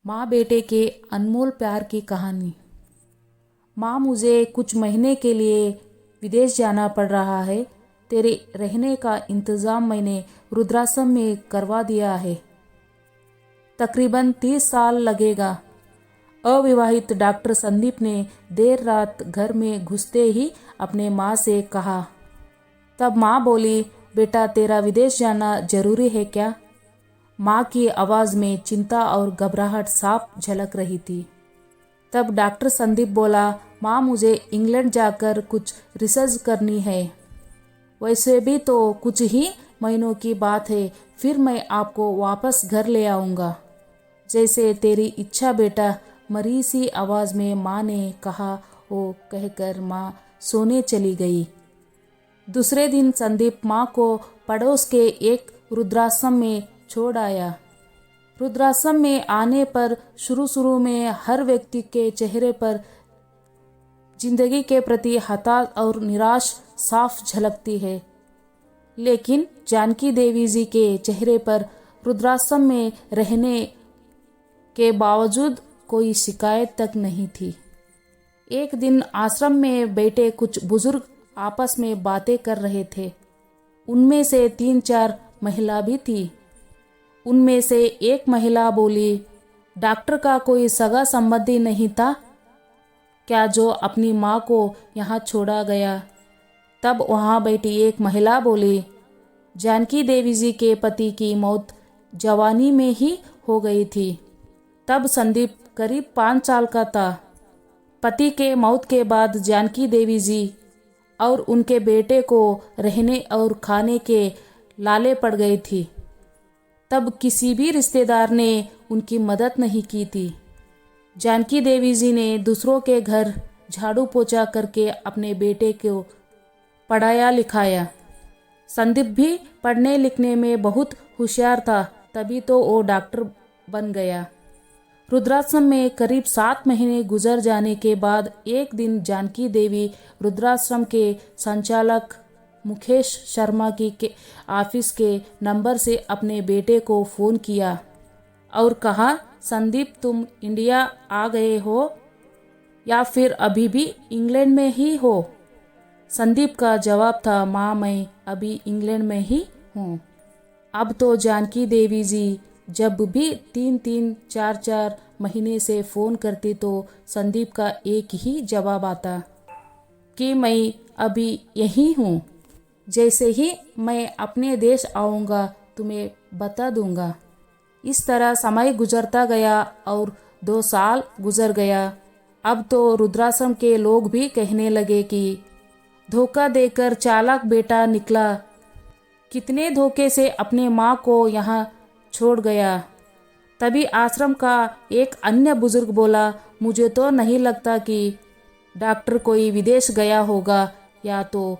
माँ बेटे के अनमोल प्यार की कहानी। माँ, मुझे कुछ महीने के लिए विदेश जाना पड़ रहा है। तेरे रहने का इंतज़ाम मैंने रुद्राश्रम में करवा दिया है। तकरीबन 30 साल लगेगा। अविवाहित डॉक्टर संदीप ने देर रात घर में घुसते ही अपने माँ से कहा। तब माँ बोली, बेटा तेरा विदेश जाना जरूरी है क्या? माँ की आवाज़ में चिंता और घबराहट साफ झलक रही थी। तब डॉक्टर संदीप बोला, माँ मुझे इंग्लैंड जाकर कुछ रिसर्च करनी है। वैसे भी तो कुछ ही महीनों की बात है, फिर मैं आपको वापस घर ले आऊँगा। जैसे तेरी इच्छा बेटा, मरी सी आवाज़ में माँ ने कहा। वो कहकर माँ सोने चली गई। दूसरे दिन संदीप माँ को पड़ोस के एक रुद्राश्रम में छोड़ आया। रुद्राश्रम में आने पर शुरू में हर व्यक्ति के चेहरे पर जिंदगी के प्रति हताश और निराश साफ झलकती है, लेकिन जानकी देवी जी के चेहरे पर रुद्राश्रम में रहने के बावजूद कोई शिकायत तक नहीं थी। एक दिन आश्रम में बैठे कुछ बुजुर्ग आपस में बातें कर रहे थे। उनमें से 3-4 महिला भी थी। उनमें से एक महिला बोली, डॉक्टर का कोई सगा संबंधी नहीं था क्या जो अपनी माँ को यहाँ छोड़ा गया? तब वहाँ बैठी एक महिला बोली, जानकी देवी जी के पति की मौत जवानी में ही हो गई थी। तब संदीप करीब 5 साल का था। पति के मौत के बाद जानकी देवी जी और उनके बेटे को रहने और खाने के लाले पड़ गई थी। तब किसी भी रिश्तेदार ने उनकी मदद नहीं की थी। जानकी देवी जी ने दूसरों के घर झाड़ू पोछा करके अपने बेटे को पढ़ाया लिखाया। संदीप भी पढ़ने लिखने में बहुत होशियार था, तभी तो वो डॉक्टर बन गया। रुद्राश्रम में करीब 7 महीने गुजर जाने के बाद एक दिन जानकी देवी रुद्राश्रम के संचालक मुकेश शर्मा की के ऑफिस के नंबर से अपने बेटे को फ़ोन किया और कहा, संदीप तुम इंडिया आ गए हो या फिर अभी भी इंग्लैंड में ही हो? संदीप का जवाब था, माँ मैं अभी इंग्लैंड में ही हूँ। अब तो जानकी देवी जी जब भी 3-3, 4-4 महीने से फ़ोन करती तो संदीप का एक ही जवाब आता कि मैं अभी यहीं हूँ। जैसे ही मैं अपने देश आऊँगा तुम्हें बता दूँगा। इस तरह समय गुजरता गया और 2 साल गुजर गया। अब तो रुद्राश्रम के लोग भी कहने लगे कि धोखा देकर चालाक बेटा निकला। कितने धोखे से अपने माँ को यहाँ छोड़ गया। तभी आश्रम का एक अन्य बुजुर्ग बोला, मुझे तो नहीं लगता कि डॉक्टर कोई विदेश गया होगा या तो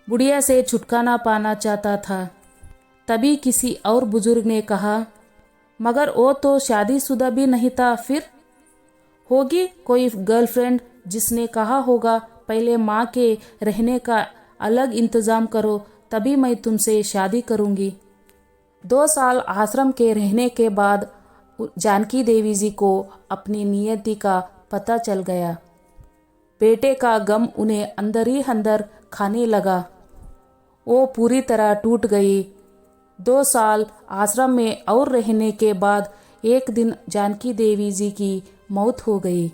बुढ़िया से छुटकारा पाना चाहता था। तभी किसी और बुजुर्ग ने कहा, मगर वो तो शादीशुदा भी नहीं था, फिर होगी कोई गर्लफ्रेंड जिसने कहा होगा पहले माँ के रहने का अलग इंतज़ाम करो, तभी मैं तुमसे शादी करूँगी। 2 साल आश्रम के रहने के बाद जानकी देवी जी को अपनी नियति का पता चल गया। बेटे का गम उन्हें अंदर ही अंदर खाने लगा। वो पूरी तरह टूट गई। 2 साल आश्रम में और रहने के बाद एक दिन जानकी देवी जी की मौत हो गई।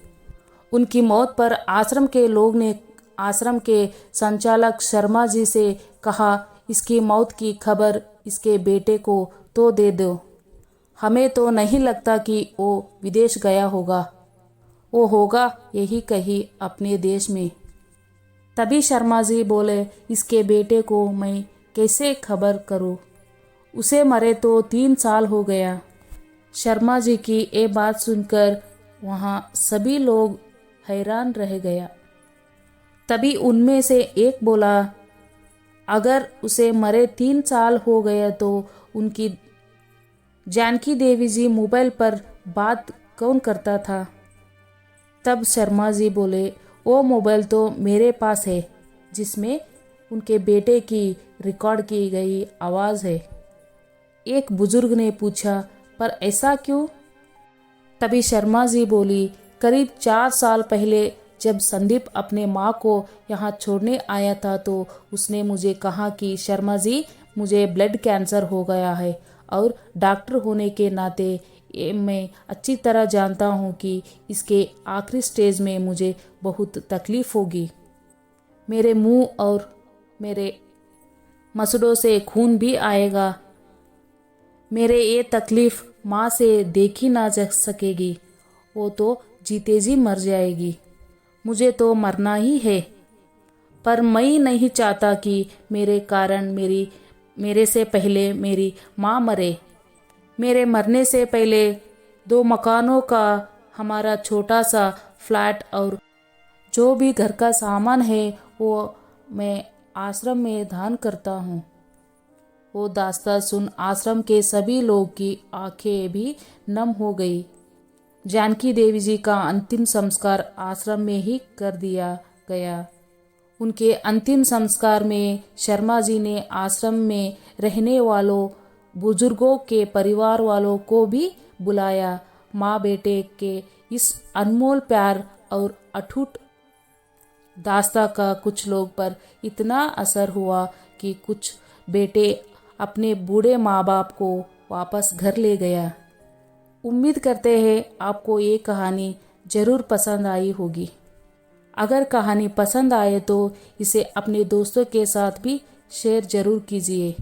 उनकी मौत पर आश्रम के लोग ने आश्रम के संचालक शर्मा जी से कहा, इसकी मौत की खबर इसके बेटे को तो दे दो। हमें तो नहीं लगता कि वो विदेश गया होगा। वो होगा यही कहीं अपने देश में। तभी शर्मा जी बोले, इसके बेटे को मैं कैसे खबर करूं? उसे मरे तो 3 साल हो गया। शर्मा जी की ये बात सुनकर वहाँ सभी लोग हैरान रह गया। तभी उनमें से एक बोला, अगर उसे मरे 3 साल हो गए तो उनकी जानकी देवी जी मोबाइल पर बात कौन करता था? तब शर्मा जी बोले, वो मोबाइल तो मेरे पास है जिसमें उनके बेटे की रिकॉर्ड की गई आवाज़ है। एक बुजुर्ग ने पूछा, पर ऐसा क्यों? तभी शर्मा जी बोली, करीब 4 साल पहले जब संदीप अपने माँ को यहाँ छोड़ने आया था तो उसने मुझे कहा कि शर्मा जी, मुझे ब्लड कैंसर हो गया है और डॉक्टर होने के नाते मैं अच्छी तरह जानता हूँ कि इसके आखिरी स्टेज में मुझे बहुत तकलीफ़ होगी। मेरे मुंह और मेरे मसड़ों से खून भी आएगा। मेरे ये तकलीफ़ माँ से देखी ना जा सकेगी, वो तो जीते जी मर जाएगी। मुझे तो मरना ही है, पर मैं नहीं चाहता कि मेरे कारण मेरे से पहले मेरी माँ मरे। मेरे मरने से पहले 2 मकानों का हमारा छोटा सा फ्लैट और जो भी घर का सामान है वो मैं आश्रम में दान करता हूँ। वो दास्तां सुन आश्रम के सभी लोग की आंखें भी नम हो गई। जानकी देवी जी का अंतिम संस्कार आश्रम में ही कर दिया गया। उनके अंतिम संस्कार में शर्मा जी ने आश्रम में रहने वालों बुजुर्गों के परिवार वालों को भी बुलाया। माँ बेटे के इस अनमोल प्यार और अटूट दास्तां का कुछ लोग पर इतना असर हुआ कि कुछ बेटे अपने बूढ़े माँ बाप को वापस घर ले गया। उम्मीद करते हैं आपको ये कहानी ज़रूर पसंद आई होगी। अगर कहानी पसंद आए तो इसे अपने दोस्तों के साथ भी शेयर ज़रूर कीजिए।